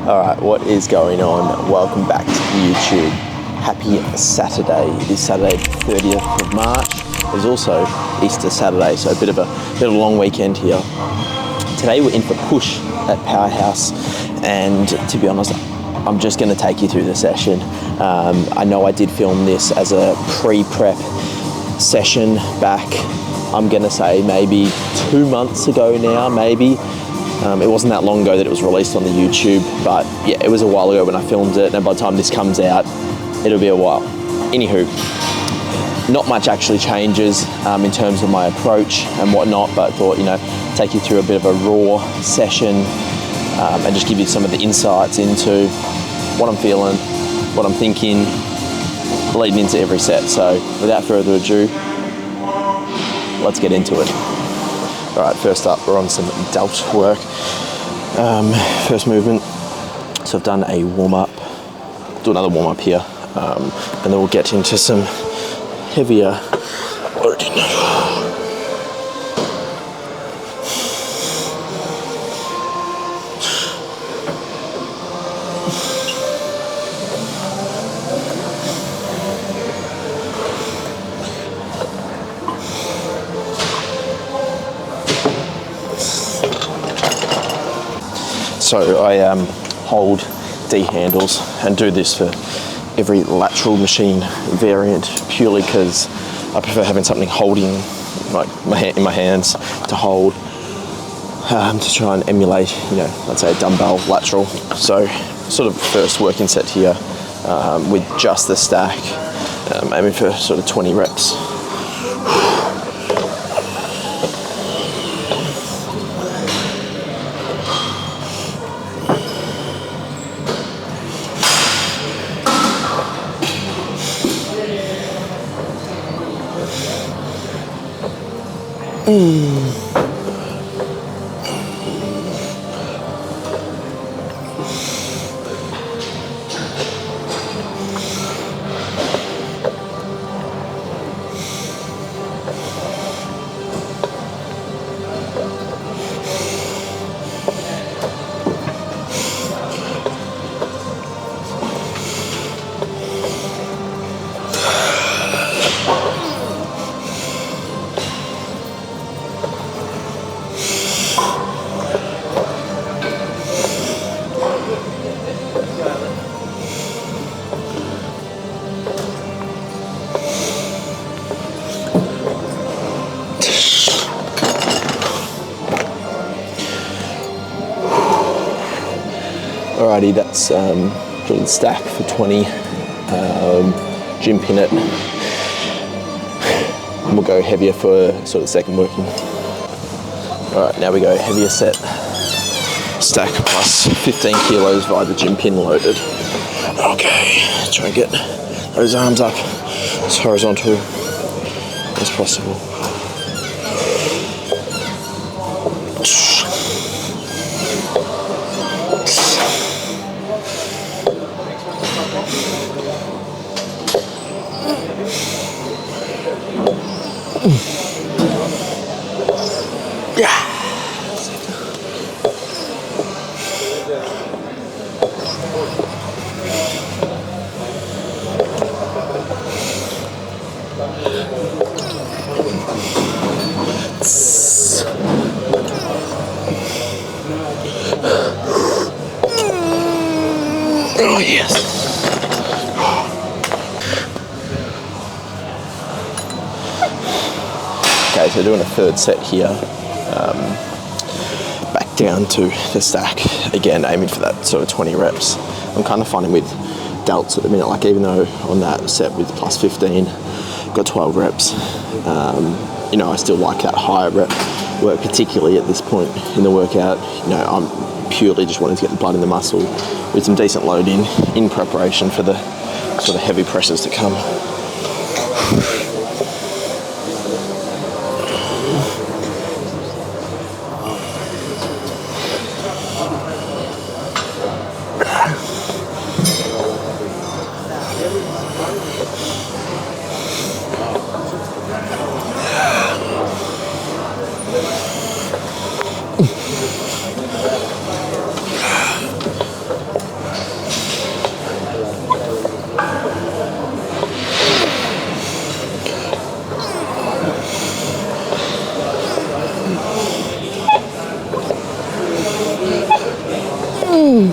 Alright, what is going on? Welcome back to YouTube. Happy Saturday. It is Saturday 30th of March. It is also Easter Saturday, so a bit of a long weekend here. Today we're in for push at Powerhouse, and to be honest, I'm just going to take you through the session. I know I did film this as a pre-prep session back, I'm going to say maybe 2 months ago now, maybe. It wasn't that long ago that it was released on the YouTube, but yeah, it was a while ago when I filmed it, and by the time this comes out, it'll be a while. Anywho, not much actually changes in terms of my approach and whatnot, but I thought, take you through a bit of a raw session and just give you some of the insights into what I'm feeling, what I'm thinking, leading into every set. So without further ado, let's get into it. All right, first up, we're on some delt work. First movement, so I've done a warm-up, do another warm-up here, and then we'll get into some heavier loading. So I hold D handles and do this for every lateral machine variant, purely because I prefer having something holding like in my hands to hold, to try and emulate, let's say a dumbbell lateral. So sort of first working set here with just the stack, aiming for sort of 20 reps. Alrighty, that's the stack for 20, gym pin it, and we'll go heavier for sort of second working. Alright, now we go heavier set, stack plus 15 kilos via the gym pin loaded. Okay, try and get those arms up as horizontal as possible. Yeah. Oh yes. Okay, so doing a third set here, back down to the stack, again aiming for that sort of 20 reps. I'm kind of finding with delts at the minute, like even though on that set with plus 15, got 12 reps, I still like that higher rep work, particularly at this point in the workout. I'm purely just wanting to get the blood in the muscle with some decent loading in preparation for the sort of heavy pressures to come. Alrighty,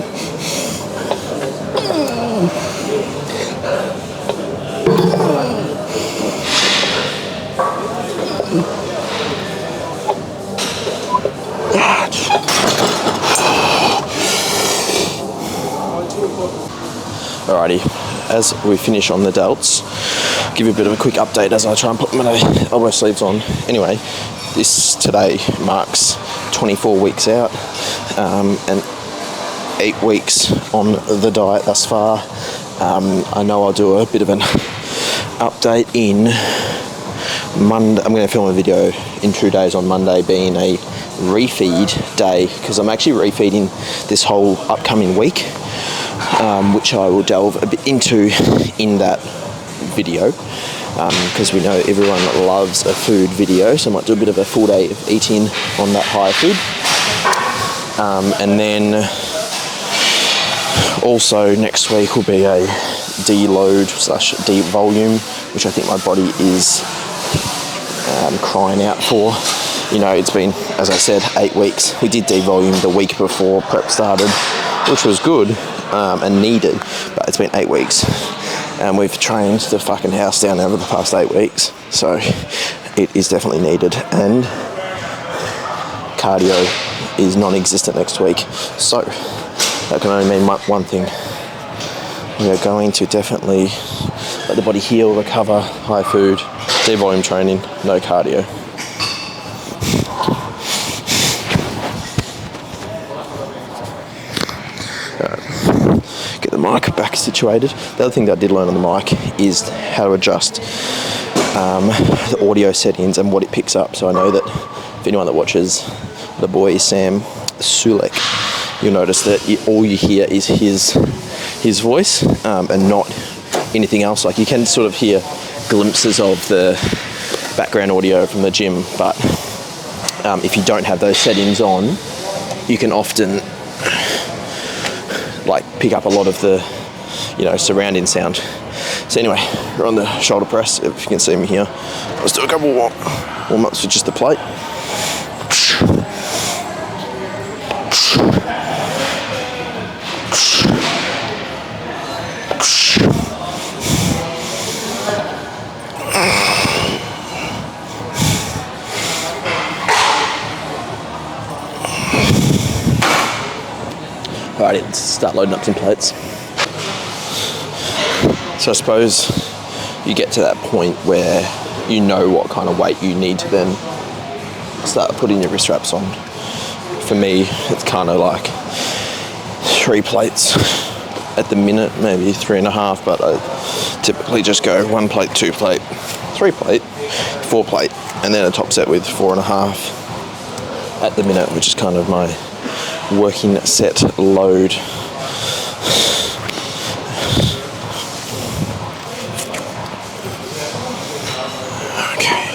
as we finish on the delts, give you a bit of a quick update as I try and put my elbow sleeves on. Anyway, this today marks 24 weeks out and 8 weeks on the diet thus far. I know I'll do a bit of an update in Monday. I'm going to film a video in 2 days on Monday being a refeed day, because I'm actually refeeding this whole upcoming week, which I will delve a bit into in that video, because we know everyone loves a food video, so I might do a bit of a full day of eating on that high food. And then also next week will be a deload / de-volume, which I think my body is crying out for. You know, it's been, as I said, 8 weeks. We did de-volume the week before prep started, which was good and needed, but it's been 8 weeks. And we've trained the fucking house down over the past 8 weeks, so it is definitely needed. And cardio is non-existent next week, so that can only mean one thing. We are going to definitely let the body heal, recover, high food, de-volume training, no cardio. Get the mic back situated. The other thing that I did learn on the mic is how to adjust the audio settings and what it picks up. So I know that if anyone that watches the boy Sam Sulek, you'll notice that all you hear is his voice and not anything else. Like, you can sort of hear glimpses of the background audio from the gym, but if you don't have those settings on, you can often like pick up a lot of the, you know, surrounding sound. So anyway, we're on the shoulder press, if you can see me here. Let's do a couple warm-ups with just the plate. Alright, let's start loading up some plates. So I suppose you get to that point where you know what kind of weight you need to then start putting your wrist wraps on. For me, it's kind of like 3 plates at the minute, maybe 3.5, but I typically just go 1 plate, 2 plate, 3 plate, 4 plate, and then a top set with 4.5 at the minute, which is kind of my working set load. Okay.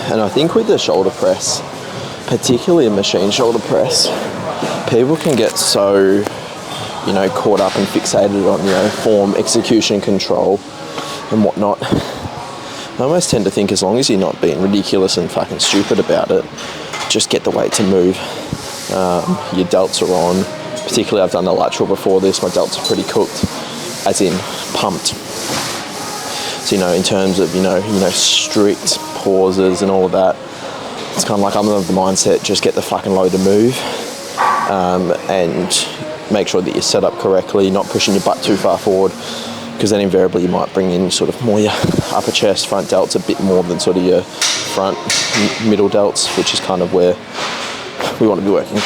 And I think with the shoulder press, particularly a machine shoulder press, people can get so, you know, caught up and fixated on, you know, form, execution, control, and whatnot. I almost tend to think as long as you're not being ridiculous and fucking stupid about it, just get the weight to move. Your delts are on. Particularly, I've done the lateral before this. My delts are pretty cooked, as in pumped. So, you know, in terms of, you know, strict pauses and all of that, it's kind of like I'm of the mindset, just get the fucking load to move, and make sure that you're set up correctly, not pushing your butt too far forward, because then invariably you might bring in sort of more your upper chest, front delts a bit more than sort of your front, middle delts, which is kind of where we want to be working.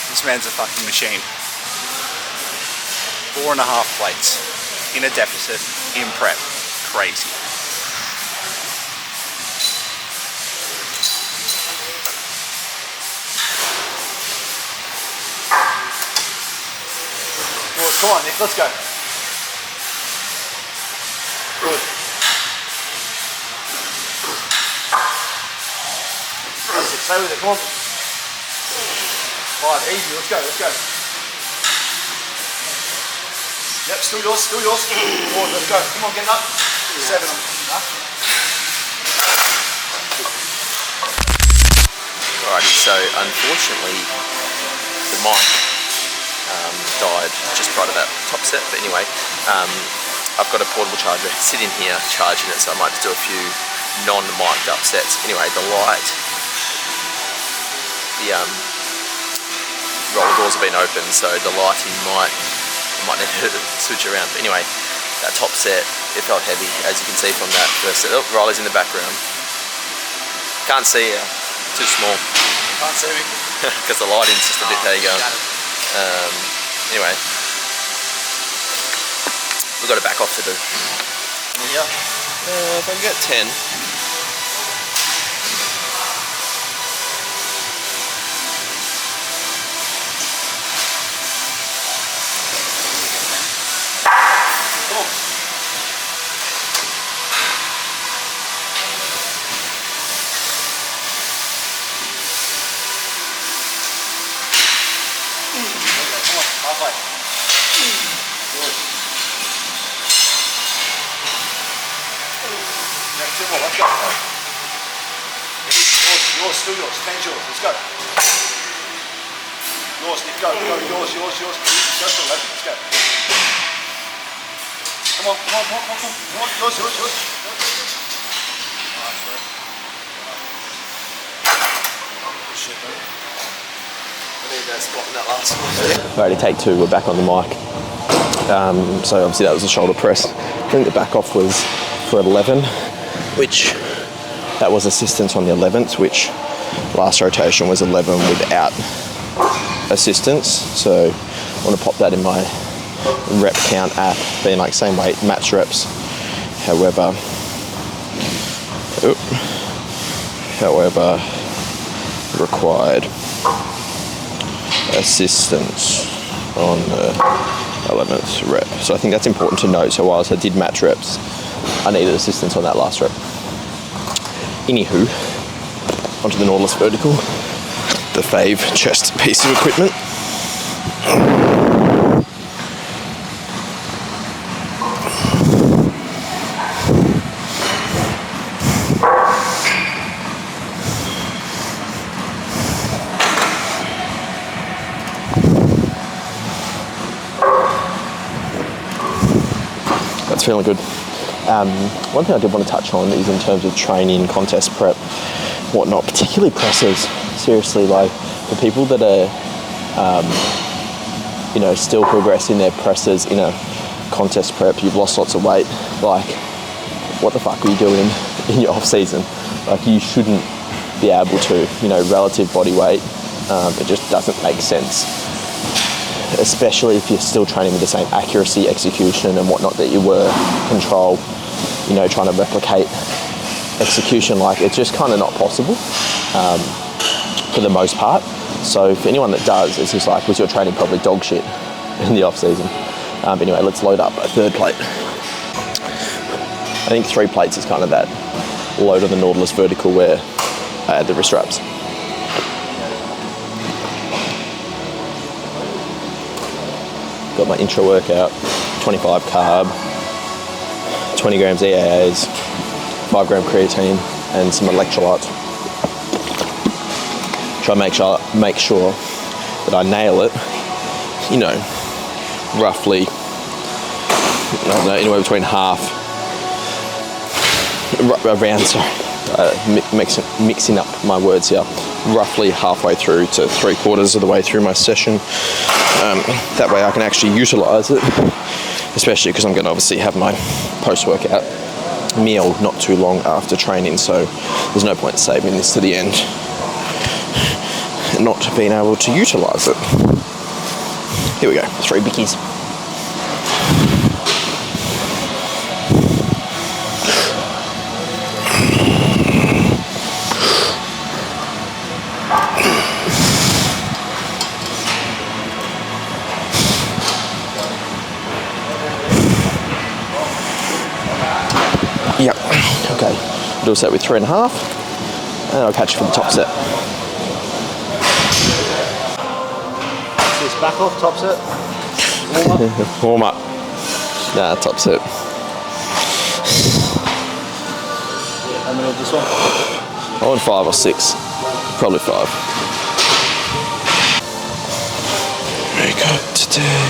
This man's a fucking machine. 4.5 plates in a deficit in prep. Crazy. Come on, Nick, let's go. Good. Stay with it, come on. 5, easy, let's go. Yep, still yours, still yours. Forward, let's go. Come on, get up. 7. Alrighty, so unfortunately the mic died just prior to that top set, but anyway, I've got a portable charger sitting here charging it, so I might just do a few non-mic'd up sets. Anyway, the light, the roller doors have been open, so the lighting might need to switch around. But anyway, that top set, it felt heavy, as you can see from that first set. Oh, Riley's in the background. Can't see you, too small. Can't see me. Because the lighting's just a bit, there you go. Anyway, we've got to back off to do. Yeah. If I can get 10. Let's go. Yours, still yours. 10's yours. Let's go. Yours, Nick, go. Yours. Go to 11. Let's go. Come on. Yours. Alrighty, take 2, we're back on the mic. So obviously that was a shoulder press. I think the back off was for 11, which that was assistance on the 11th, which last rotation was 11 without assistance. So I want to pop that in my rep count app, being like same weight, max reps. However, required assistance on the 11th rep. So I think that's important to note. So whilst I did max reps, I needed assistance on that last rep. Anywho, onto the Nautilus vertical, the fave chest piece of equipment. That's feeling good. One thing I did want to touch on is in terms of training, contest prep, whatnot, particularly presses. Seriously, like for people that are, still progressing their presses in a contest prep, you've lost lots of weight. Like, what the fuck are you doing in your off season? Like, you shouldn't be able to, relative body weight. It just doesn't make sense. Especially if you're still training with the same accuracy, execution and whatnot that you were, control, trying to replicate execution, like it's just kind of not possible for the most part. So for anyone that does, it's just like, was your training probably dog shit in the off season? But anyway, let's load up a third plate. I think 3 plates is kind of that load on the Nautilus vertical where I add the wrist wraps. Got my intro workout, 25 carb, 20 grams EAAs, 5 gram creatine, and some electrolytes. Try to make sure that I nail it, roughly, anywhere between mixing up my words here, roughly halfway through to 3/4 of the way through my session. That way I can actually utilize it, especially because I'm going to obviously have my post-workout meal not too long after training, so there's no point saving this to the end and not being able to utilize it. Here we go, 3 bickies. Yep, okay. Do a set with 3.5, and I'll catch you for the top set. This back off, top set. Warm up. Nah, top set. How many of this one? I want 5 or 6. Probably 5. Very good today.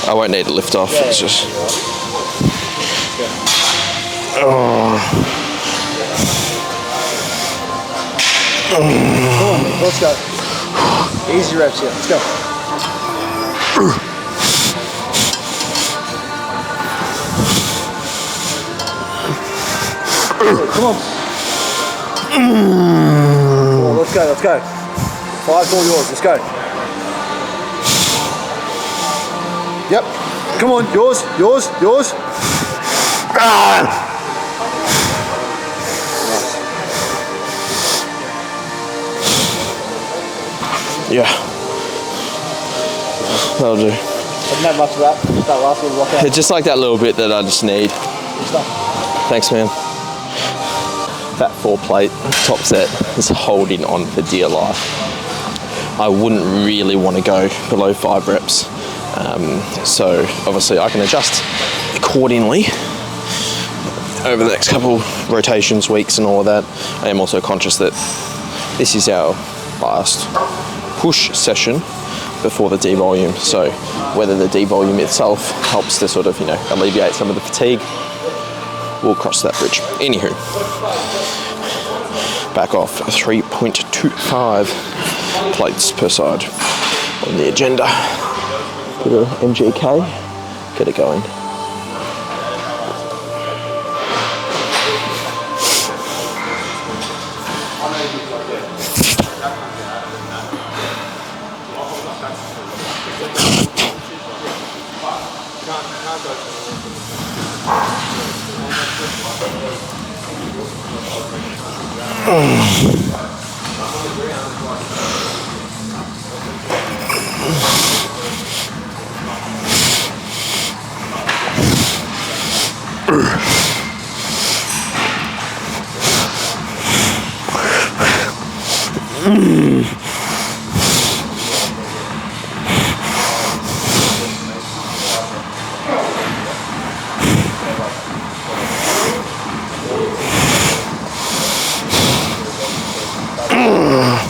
I won't need to lift off. Yeah, it's just. Come on, let's go. Easy reps here. Let's go. Come on. Oh, let's go, let's go. 5's all yours, let's go. Yep. Come on, yours, yours, yours. Nice. Yeah. That'll do. Hasn't had much of that last little workout. It's just like that little bit that I just need. Thanks, man. That 4-plate top set is holding on for dear life. I wouldn't really want to go below 5 reps. So obviously I can adjust accordingly over the next couple rotations, weeks and all of that. I am also conscious that this is our last push session before the devolume. So whether the devolume itself helps to sort of, alleviate some of the fatigue, we'll cross that bridge. Anywho, back off 3.25 plates per side on the agenda. Bit of MGK, get it going.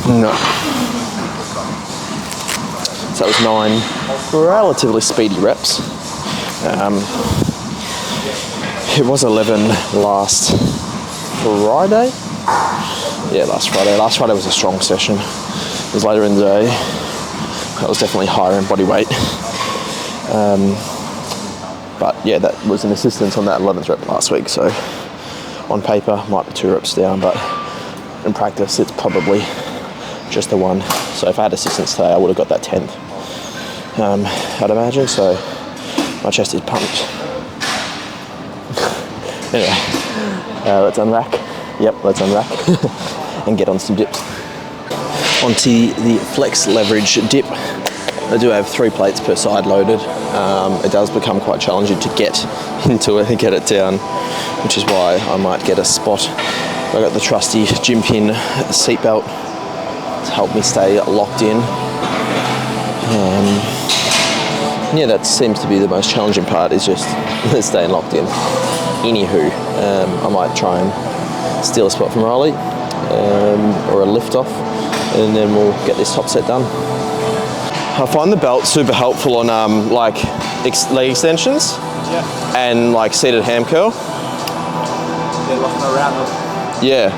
No. So that was 9 relatively speedy reps. It was 11 last Friday. Yeah, last Friday. Last Friday was a strong session. It was later in the day. That was definitely higher in body weight. But yeah, that was an assistance on that 11th rep last week. So on paper, might be 2 reps down, but in practice, it's probably just the 1. So if I had assistance today, I would have got that 10th. I'd imagine. So my chest is pumped. Anyway, let's unrack. Yep, let's unrack and get on some dips. Onto the flex leverage dip. I do have 3 plates per side loaded. It does become quite challenging to get into it and get it down, which is why I might get a spot. I got the trusty gym pin seatbelt to help me stay locked in. Yeah, that seems to be the most challenging part, is just staying locked in. Anywho, I might try and steal a spot from Riley or a lift off, and then we'll get this top set done. I find the belt super helpful on leg extensions, and like seated ham curl. Yeah, locking around them. Yeah.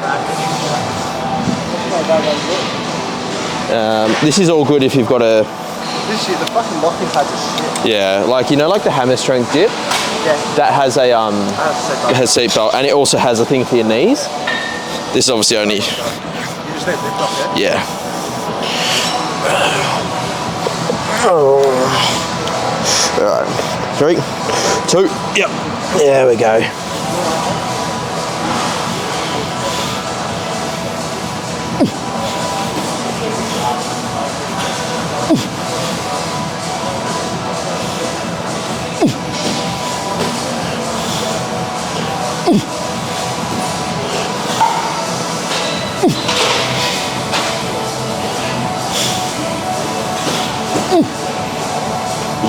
This is all good if you've got a. This shit, the fucking locking pads are shit. Yeah, like like the hammer strength dip. Yeah. That has a it has seat belt, and it also has a thing for your knees. This is obviously only. You just need to lift off, yeah? Yeah. Alright. 3, 2, yep. There we go.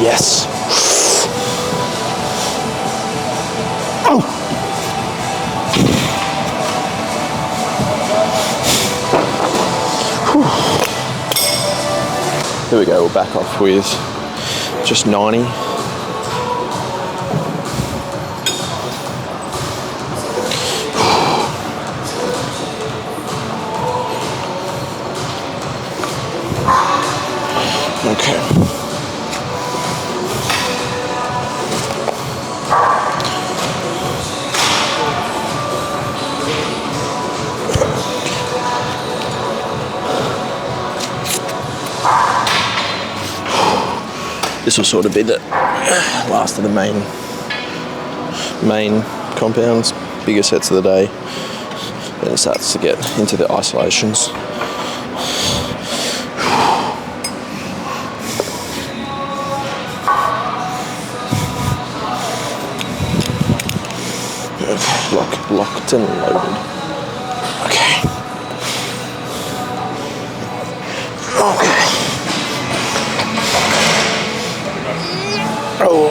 Yes. Here we go, we'll back off with just 90. Okay. This will sort of be the last of the main compounds, bigger sets of the day. Then it starts to get into the isolations. Locked and loaded. Okay. Okay. Oh.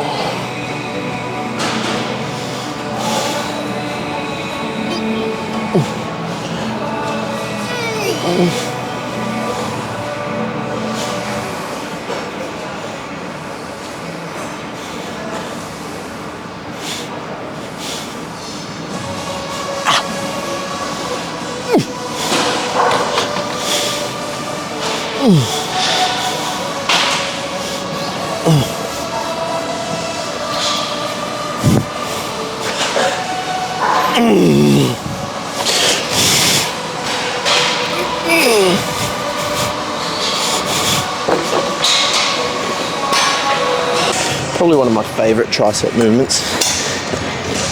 Probably one of my favourite tricep movements.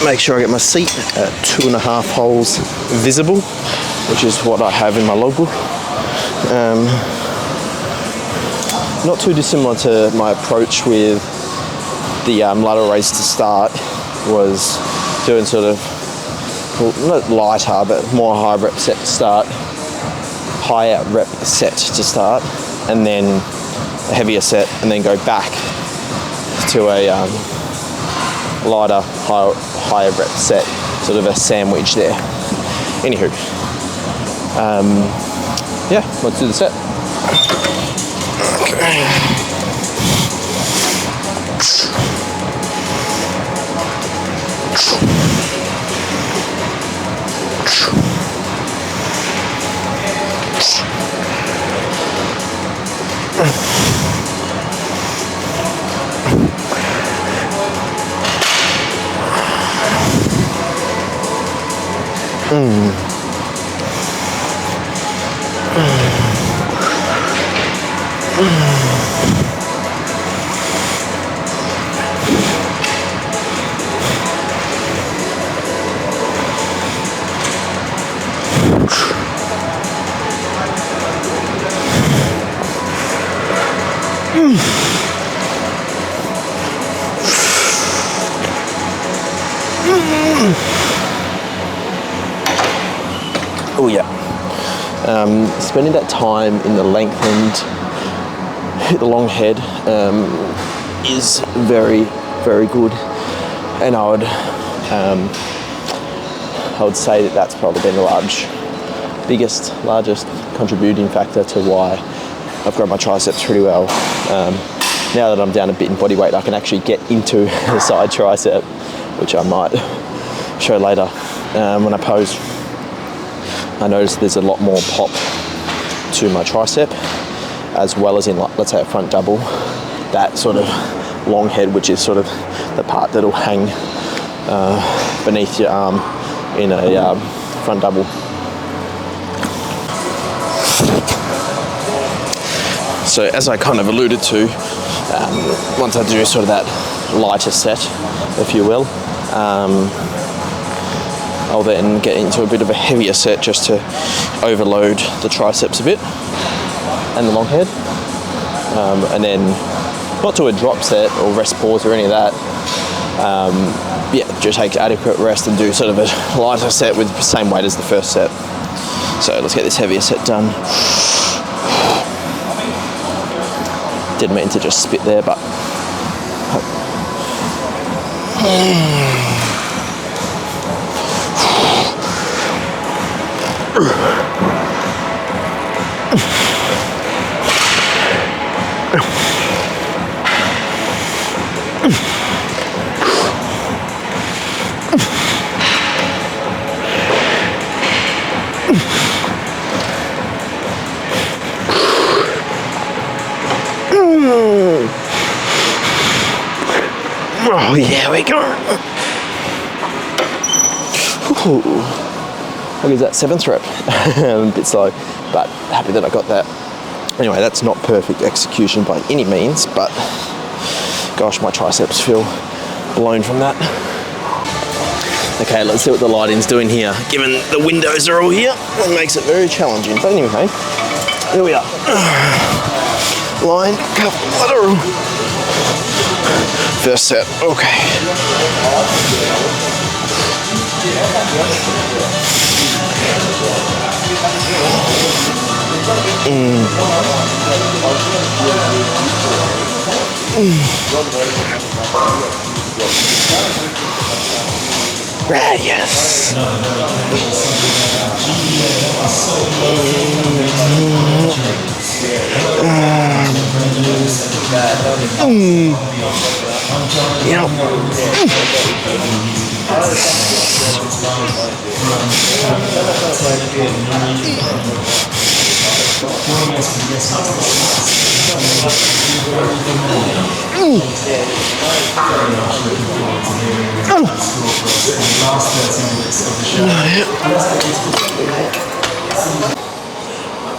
Make sure I get my seat at 2.5 holes visible, which is what I have in my logbook. Not too dissimilar to my approach with the lateral raise to start, was doing sort of, well, not lighter, but more high rep set to start, higher rep set to start, and then a heavier set, and then go back to a lighter, higher rep set, sort of a sandwich there. Anywho, yeah, let's do the set. Okay. Oh yeah. Spending that time in the lengthened, the long head is very, very good, and I would say that that's probably been the largest contributing factor to why I've grown my triceps pretty well. Now that I'm down a bit in body weight, I can actually get into the side tricep, which I might show later. When I pose, I notice there's a lot more pop to my tricep, as well as in, like, let's say a front double, that sort of long head, which is sort of the part that'll hang beneath your arm in a front double. So as I kind of alluded to, once I do sort of that lighter set, if you will, I'll then get into a bit of a heavier set just to overload the triceps a bit and the long head, and then not to a drop set or rest pause or any of that. Yeah, just take adequate rest and do sort of a lighter set with the same weight as the first set. So let's get this heavier set done. Didn't mean to just spit there, but Oh, yeah, we go. Ooh. Look at that 7th rep. A bit slow, but happy that I got that. Anyway, that's not perfect execution by any means, but gosh, my triceps feel blown from that. Okay, let's see what the lighting's doing here. Given the windows are all here, it makes it very challenging. But anyway, here we are. Line, cup, lateral. First set, okay. Right, yes. Yep.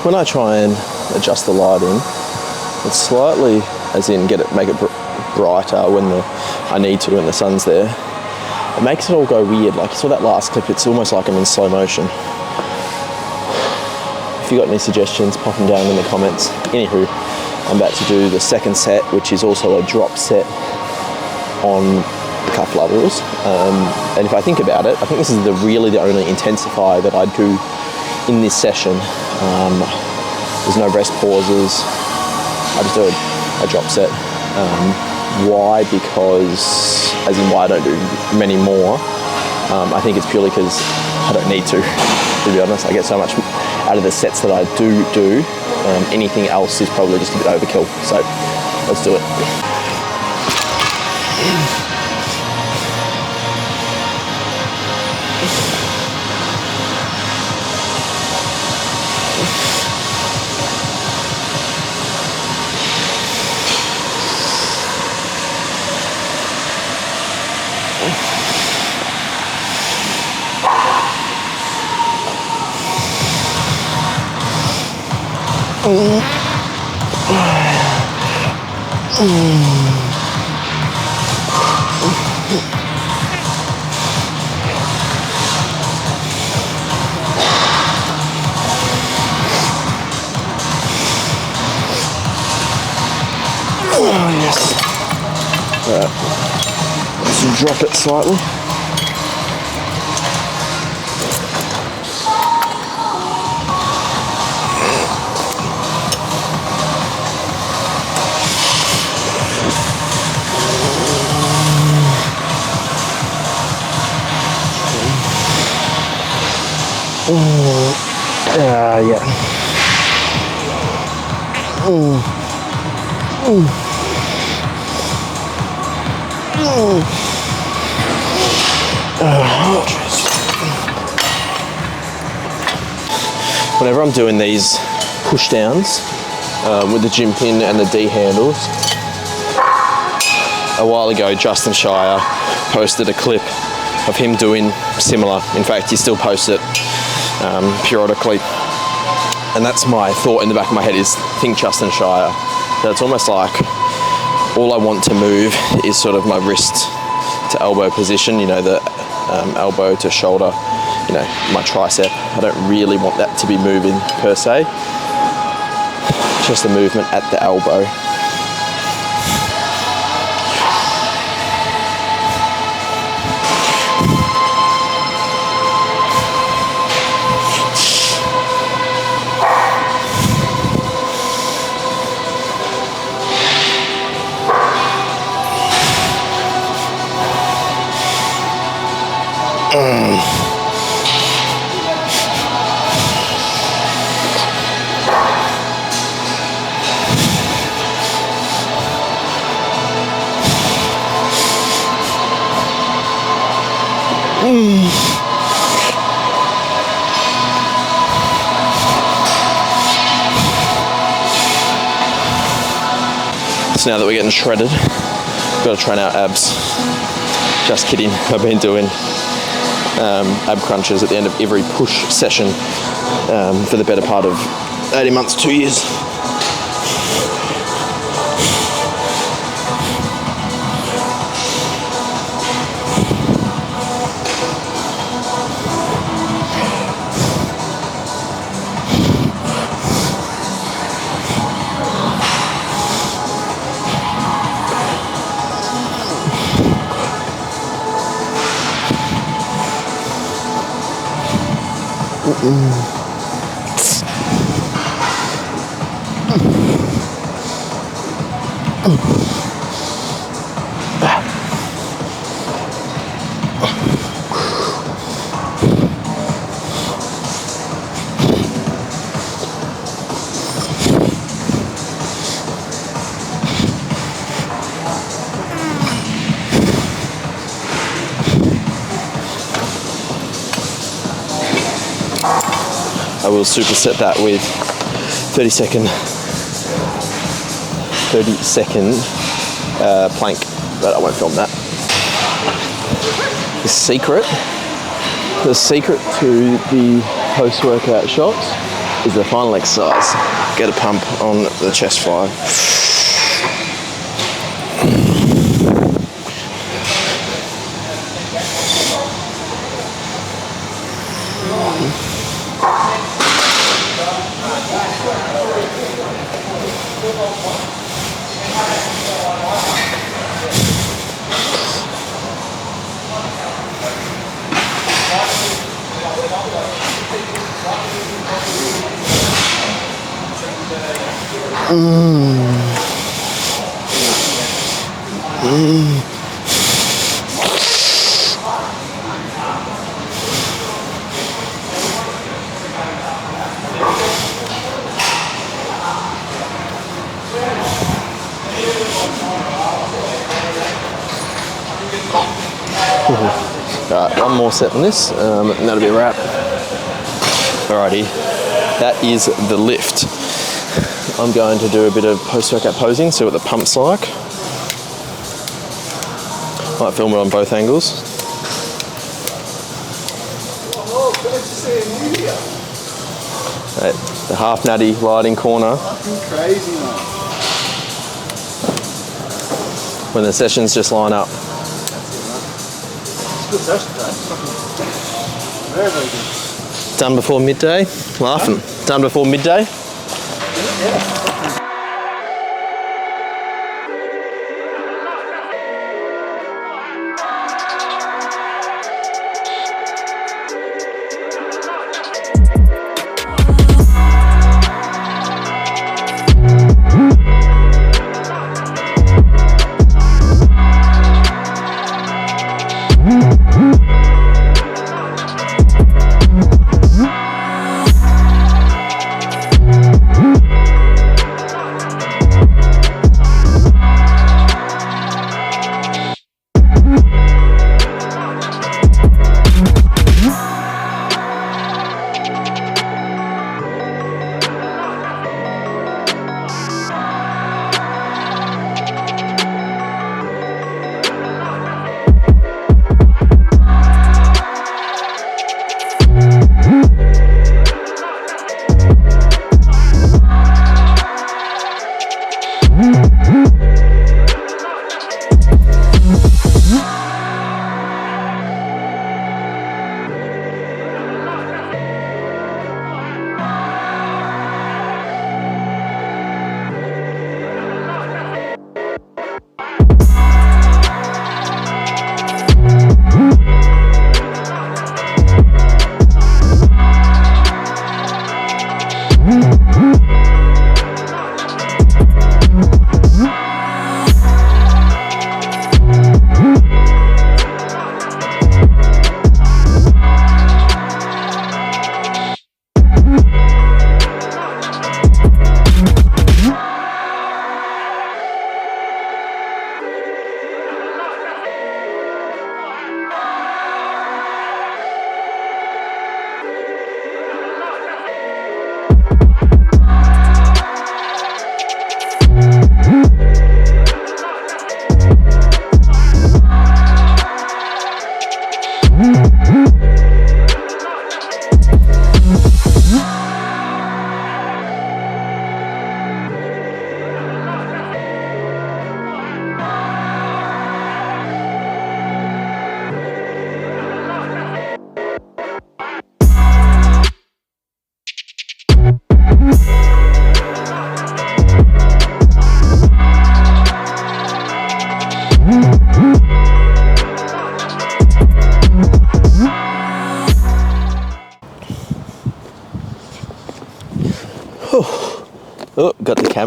When I try and adjust the lighting, it's slightly, as in make it brighter when I need to when the sun's there. It makes it all go weird. Like you saw that last clip, it's almost like I'm in slow motion. If you got any suggestions, pop them down in the comments. Anywho, I'm about to do the second set, which is also a drop set on the cuff laterals. And if I think about it, I think this is really the only intensifier that I do in this session. There's no rest pauses. I just do a drop set. Why? Because, as in why I don't do many more, I think it's purely because I don't need to be honest. I get so much out of the sets that I do. Anything else is probably just a bit overkill. So let's do it. Yes. Let's drop it slightly. Yeah. Whenever I'm doing these push downs with the gym pin and the D handles, a while ago Justin Shire posted a clip of him doing similar. In fact, he still posts it periodically. And that's my thought in the back of my head is, think Justin Shire. That it's almost like all I want to move is sort of my wrist to elbow position, you know, the elbow to shoulder, you know, my tricep. I don't really want that to be moving per se. Just the movement at the elbow. So now that we're getting shredded, got to train our abs. Just kidding, I've been doing ab crunches at the end of every push session for the better part of 18 months, 2 years. I will superset that with 30 second plank, but I won't film that. The secret to the post-workout shots is the final exercise. Get a pump on the chest fly. Alright, one more set on this, and that'll be a wrap. Alrighty, that is the lift. I'm going to do a bit of post-workout posing, see what the pump's like. Might film it on both angles. Right, the half natty lighting corner. Fucking crazy, man. When the sessions just line up. It's a good session, man. Fucking very, very good. Done before midday? Laughing. Done before midday? Yeah.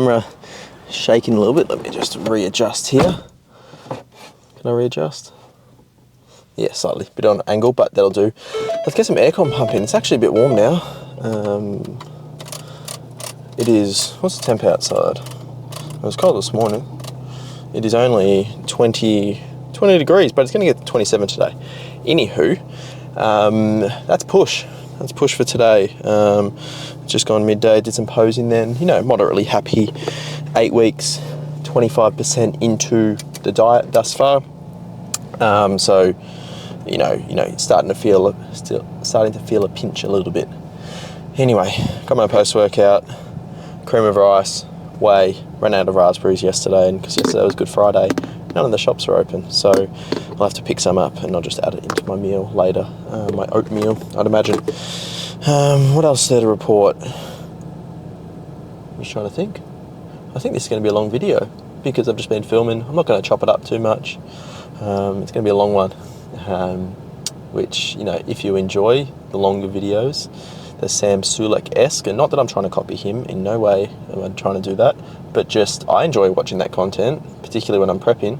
camera shaking a little bit. Let me just readjust here. Can I readjust? Yeah, slightly, bit on an angle, but that'll do. Let's get some aircon pumping. It's actually a bit warm now. It is, what's the temp outside? It was cold this morning. It is only 20 degrees, but it's going to get to 27 today. Anywho, that's push. That's push for today. Just gone midday, did some posing then. You know, moderately happy. 8 weeks, 25% into the diet thus far. So, you know, starting to feel a pinch a little bit. Anyway, got my post-workout, cream of rice, whey. Ran out of raspberries yesterday, and because yesterday was Good Friday, none of the shops are open, so I'll have to pick some up and I'll just add it into my meal later, my oatmeal, I'd imagine. What else is there to report? I'm just trying to think. I think this is going to be a long video because I've just been filming. I'm not going to chop it up too much. It's going to be a long one, which, you know, if you enjoy the longer videos, the Sam Sulek-esque, and not that I'm trying to copy him, in no way am I trying to do that, but just I enjoy watching that content, particularly when I'm prepping,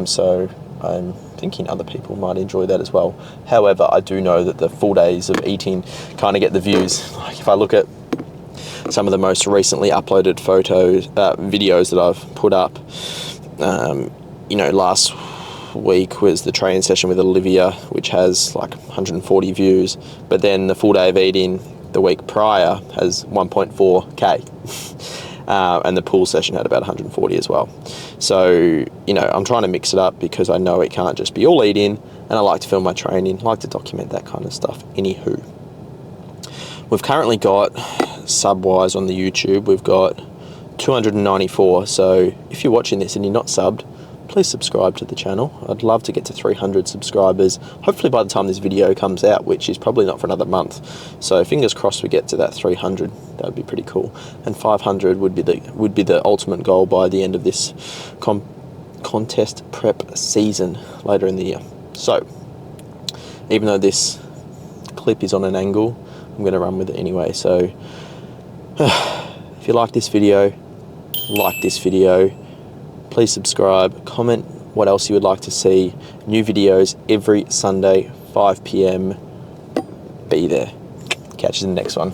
so I'm thinking other people might enjoy that as well. However, I do know that the full days of eating kind of get the views. Like if I look at some of the most recently uploaded videos that I've put up, you know, last week was the training session with Olivia, which has like 140 views, but then the full day of eating the week prior has 1.4k, and the pool session had about 140 as well. So, you know, I'm trying to mix it up because I know it can't just be all eating, and I like to film my training, like to document that kind of stuff. Anywho, we've currently got, sub-wise on the YouTube, we've got 294, so if you're watching this and you're not subbed, please subscribe to the channel. I'd love to get to 300 subscribers, hopefully by the time this video comes out, which is probably not for another month. So fingers crossed we get to that 300. That would be pretty cool. And 500 would be the ultimate goal by the end of this contest prep season later in the year. So even though this clip is on an angle, I'm going to run with it anyway. So if you like this video, please subscribe, comment what else you would like to see. New videos every Sunday, 5 p.m. Be there. Catch you in the next one.